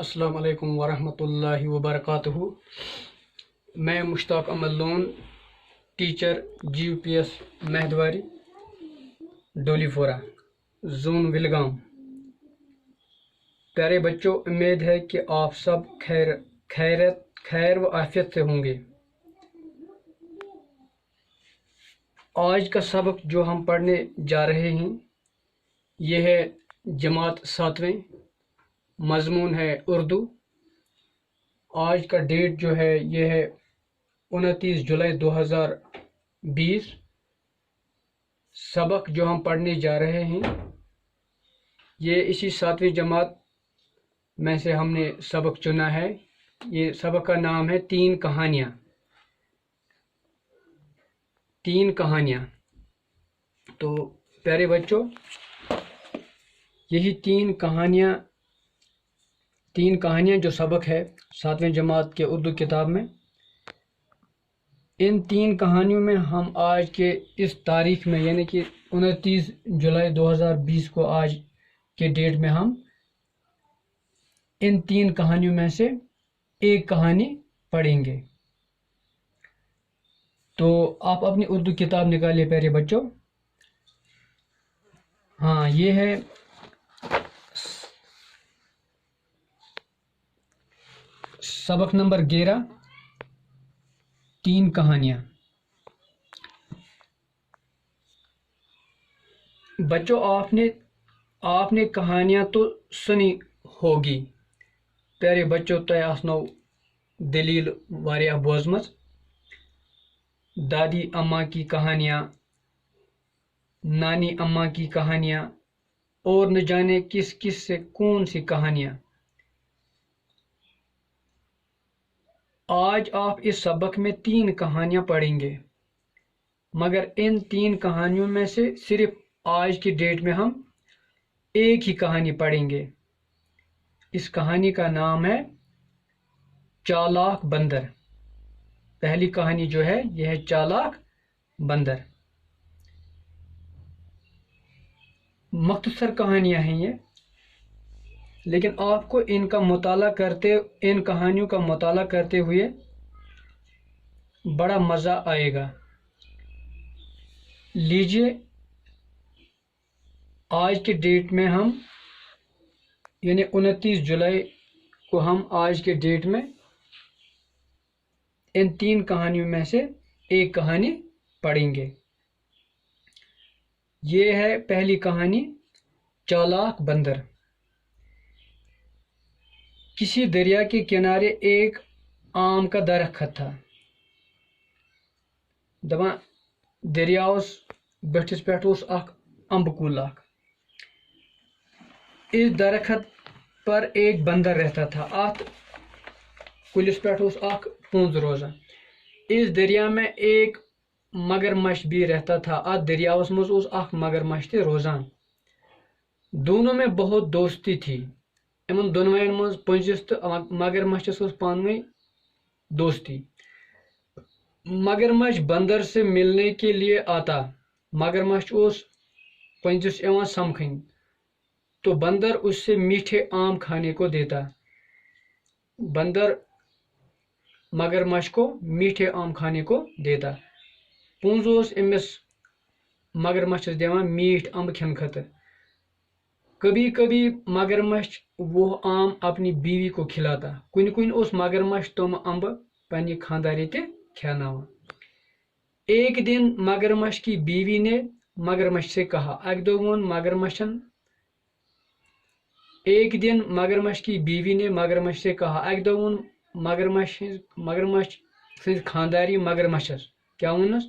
السلام علیکم ورحمۃ اللہ وبرکاتہ۔ میں مشتاق احمد لون، ٹیچر جی یو پی ایس مہدواری، ڈولی پورہ، زون ولگام۔ پیارے بچوں، امید ہے کہ آپ سب خیر و عافیت سے ہوں گے۔ آج کا سبق جو ہم پڑھنے جا رہے ہیں یہ ہے جماعت 7ویں، مضمون ہے اردو۔ آج کا ڈیٹ جو ہے یہ ہے 29 جولائی 2020۔ سبق جو ہم پڑھنے جا رہے ہیں یہ اسی 7ویں جماعت میں سے ہم نے سبق چنا ہے۔ یہ سبق کا نام ہے 3 کہانیاں۔ 3 کہانیاں۔ تو پیارے بچوں، یہی 3 کہانیاں جو سبق ہے 7ویں جماعت کے اردو کتاب میں، ان 3 کہانیوں میں ہم آج کے اس تاریخ میں یعنی کہ 29 جولائی 2020 کو آج کے ڈیٹ میں ہم ان 3 کہانیوں میں سے ایک کہانی پڑھیں گے۔ تو آپ اپنی اردو کتاب نکالیے پیارے بچوں۔ ہاں، یہ ہے سبق نمبر 11، 3 کہانیاں۔ بچوں، آپ نے کہانیاں تو سنی ہوگی۔ پیارے بچوں، تۄہہِ آسنو دلیل واریاہ بوزمٕژ، دادی اماں کی کہانیاں، نانی اماں کی کہانیاں، اور نہ جانے کس کس سے کون سی کہانیاں۔ آج آپ اس سبق میں 3 کہانیاں پڑھیں گے، مگر ان 3 کہانیوں میں سے صرف آج کی ڈیٹ میں ہم ایک ہی کہانی پڑھیں گے۔ اس کہانی کا نام ہے چالاک بندر۔ پہلی کہانی جو ہے یہ ہے چالاک بندر۔ مختصر کہانیاں ہیں یہ، لیکن آپ کو ان کہانیوں کا مطالعہ کرتے ہوئے بڑا مزہ آئے گا۔ لیجیے، آج کے ڈیٹ میں ہم یعنی 29 جولائی کو ہم آج کے ڈیٹ میں ان 3 کہانیوں میں سے ایک کہانی پڑھیں گے۔ یہ ہے پہلی کہانی، چالاک بندر۔ کسی دریا کے کنارے ایک آم کا درخت تھا۔ دپان دریاوس بٹھس پہ اخ امب کل اخ۔ اس درخت پر ایک بندر رہتا تھا۔ ات کلس پہ اخ پونز روزان۔ اس دریا میں ایک مگرمچھ بھی رہتا تھا۔ ات دریاوس مز اخ مگرمچھ تہ روزان۔ دونوں میں بہت دوستی تھی۔ ان دونوین مز پنجس تو مگرمچھس پانوی دوستی۔ مگرمچھ بندر سے ملنے کے لیے آتا۔ مگرمچھ پنجس سمکھن تو بندر اس سے میٹھے آم کھانے کو دیتا۔ بندر مگرمچھ کو میٹھے آم کھانے کو دیتا۔ پونز امس مگرمچھس دیوان میٹھ امب کھین خاطر۔ کبھی کبھی مگرمچھ وہ آم اپنی بیوی کو کھلاتا۔ کن مگرمچھ تم امب پنہ خانداری تہ کھیناوان۔ ایک دن مگرمچھ کی بیوی نے مگرمچھ سے کہا، مگرمچھ سز خانداری مگرمچھس کیا ونس،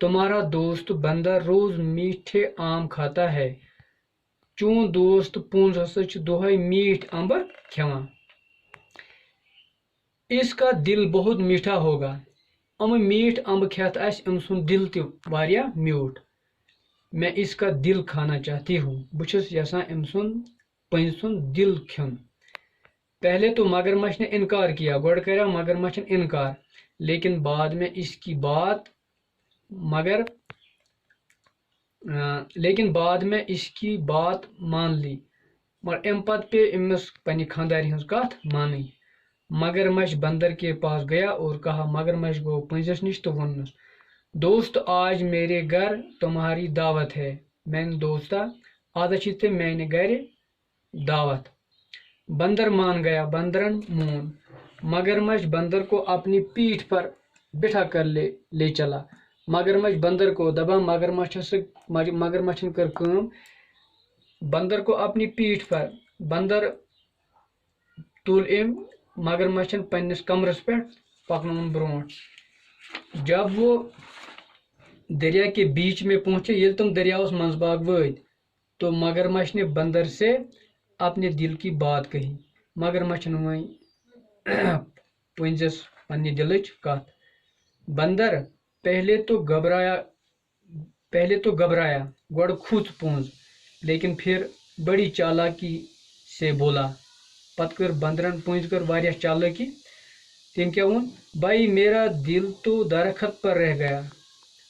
تمہارا دوست بندر روز میٹھے آم کھاتا ہے، چون دوست پونز ہسا دہے میٹھ امب کھیوان، اس کا دل بہت میٹھا ہوگا۔ میٹھ امب کھیت ام سن دل تہ واریاہ میوٹھ۔ میں اس کا دل کھانا چاہتی ہوں۔ بچھس یسان ام سن پنج سن دل کھیون۔ پہلے تو مگرمچھ نے انکار کیا، گوڑ کریا مگرمچھ انکار، لیکن بعد میں اس کی بات مان لی۔ मगर अम पत पे अमिस पन्ने खानदारी हंस कथ मानी। मगरमच्छ बंदर के पास गया और कहा, मगरमच्छ गो पंजस निश तो वोनस, दोस्त आज मेरे घर तुम्हारी दावत है। मैंने दोस्ता आज अच्छी मैंने घर दावत। बंदर मान गया, बंदरन मून। मगरमच्छ बंदर को अपनी पीठ पर बिठा कर ले चला। मगरमच्छ बंदर को दबा, मगरमच्छन कर काम बंदर को अपनी पीठ पर। बंदर तुल मगरमच्छन पन्निस कमरस पे पकन ब्रोट। जब वो दरिया के बीच में पहुंचे, ये तुम दरियावस मंजबाग वत, तो मगरमच्छ ने बंदर से अपने दिल की बात कही। मगरमच्छ वन पंजस पन्ने दिलच कथ। बंदर पहले तो घबराया, गोड़ खुद पूंज, लेकिन फिर बड़ी चालाकी से बोला। पत कर बंदरन पुंज कर वारिया चालाकी। तम क्या वोन, भाई मेरा दिल तो दरखत पर रह गया।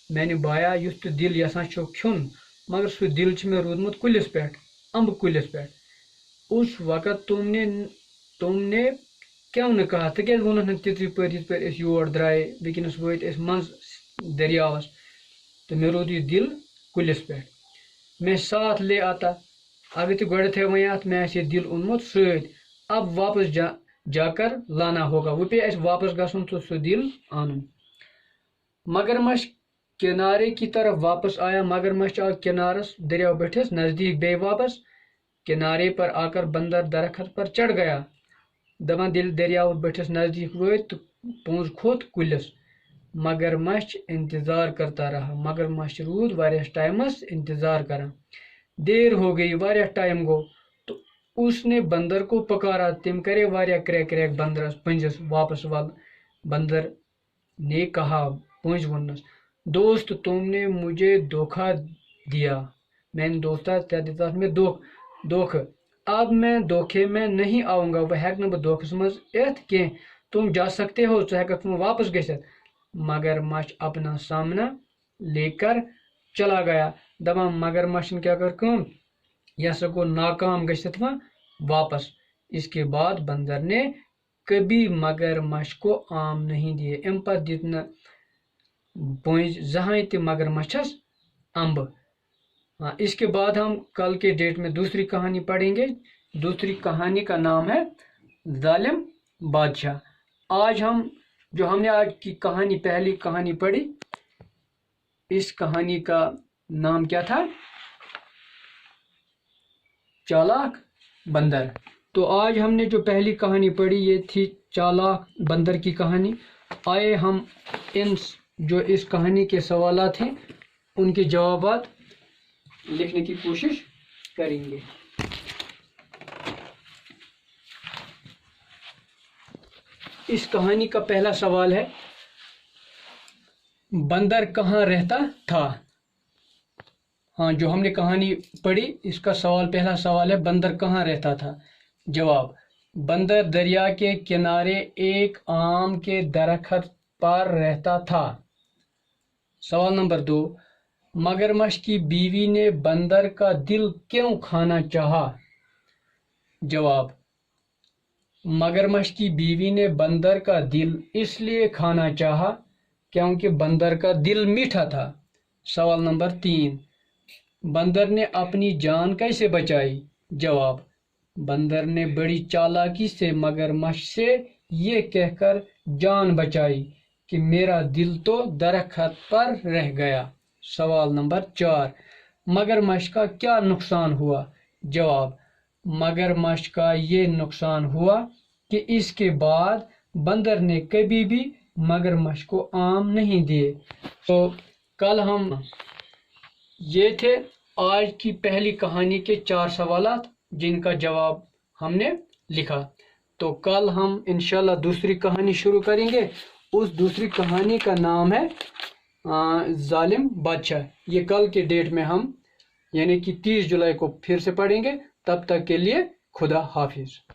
मैंने बाया युस तो दिल यसान छो खुन, मगर सह दिल में रूदमुत कुलिस पे, अम्ब कुलिस पे। उस वक्त तुमने क्यों न कहा, तो क्या वोन तिथि पे योर द्राए वनस वत मज दरियावस, तो मे रोद यह दिल कुलिस पे। मैं साथ ले आता, अगर तो गो थे वह अत मैं ये दिल ओनमुत सत, अब वापस जाकर लाना होगा। वो पे वापस गसन तो सह दिल आन। मगरमच्छ किनारे की तरफ वापस आया। मगरमच्छ आ किनारस दरिया बैठस नजदीक बे वापस। किनारे पर आकर बंदर दरखत पर चढ़ गया। दबा दिल दरिया बैठस नजदीक वत तो पोंज खोत कुलिस। मगरमच्छ इंतजार करता रहा। मगरमच्छ रूद वारिया टाइमस इंतजार करा। देर हो गई, वारिया टाइम गो, तो उसने बंदर को पकारा। तिम करे वारिया क्रैक क्रैक बंदरस पंजस वापस वाल। बंदर ने कहा पंज वनस, दोस्त तुमने मुझे धोखा दिया। मैंने दोस्ता त्या दिता में धोख। अब मैं धोखे में नहीं आऊंगा। वह हेक न धोखस मज एथ के, तुम जा सकते हो, चाहे तुम वापस गसित। मगरमच्छ अपना सामना लेकर चला गया। दबा मगरमच्छ क्या कर यह सको नाकाम गसित वापस। इसके बाद बंदर ने कभी मगरमच्छ को आम नहीं दिए। अम पत दित न पंज जहां ते मगरमच्छस अम्ब। इसके बाद हम कल के डेट में दूसरी कहानी पढ़ेंगे। दूसरी कहानी का नाम है जालिम बादशाह। आज हमने आज की कहानी, पहली कहानी पढ़ी, इस कहानी का नाम क्या था? चालाक बंदर। तो आज हमने जो पहली कहानी पढ़ी ये थी चालाक बंदर की कहानी। आए हम जो इस कहानी के सवालात हैं उनके जवाबात लिखने की कोशिश करेंगे। इस कहानी का पहला सवाल है, बंदर कहाँ रहता था? हाँ, जो हमने कहानी पढ़ी इसका पहला सवाल है, बंदर कहाँ रहता था? जवाब, बंदर दरिया के किनारे एक आम के दरख्त पर रहता था। सवाल नंबर 2, मगरमच्छ की बीवी ने बंदर का दिल क्यों खाना चाहा? जवाब, मगरमच्छ की बीवी ने बंदर का दिल इसलिए खाना चाहा क्योंकि बंदर का दिल मीठा था। सवाल नंबर 3, बंदर ने अपनी जान कैसे बचाई? जवाब, बंदर ने बड़ी चालाकी से मगरमच्छ से ये कहकर जान बचाई कि मेरा दिल तो दरख्त पर रह गया। सवाल नंबर 4, मगरमच्छ का क्या नुकसान हुआ? जवाब, मगरमच्छ का ये नुकसान हुआ कि इसके बाद बंदर ने कभी भी मगरमच्छ को आम नहीं दिए। तो कल हम ये थे आज की पहली कहानी के 4 सवालात जिनका जवाब हमने लिखा। तो कल हम इंशाल्लाह दूसरी कहानी शुरू करेंगे। उस दूसरी कहानी का नाम है जालिम बादशाह। ये कल के डेट में हम यानी कि 30 जुलाई को फिर से पढ़ेंगे। तब तक के लिए खुदा हाफिज।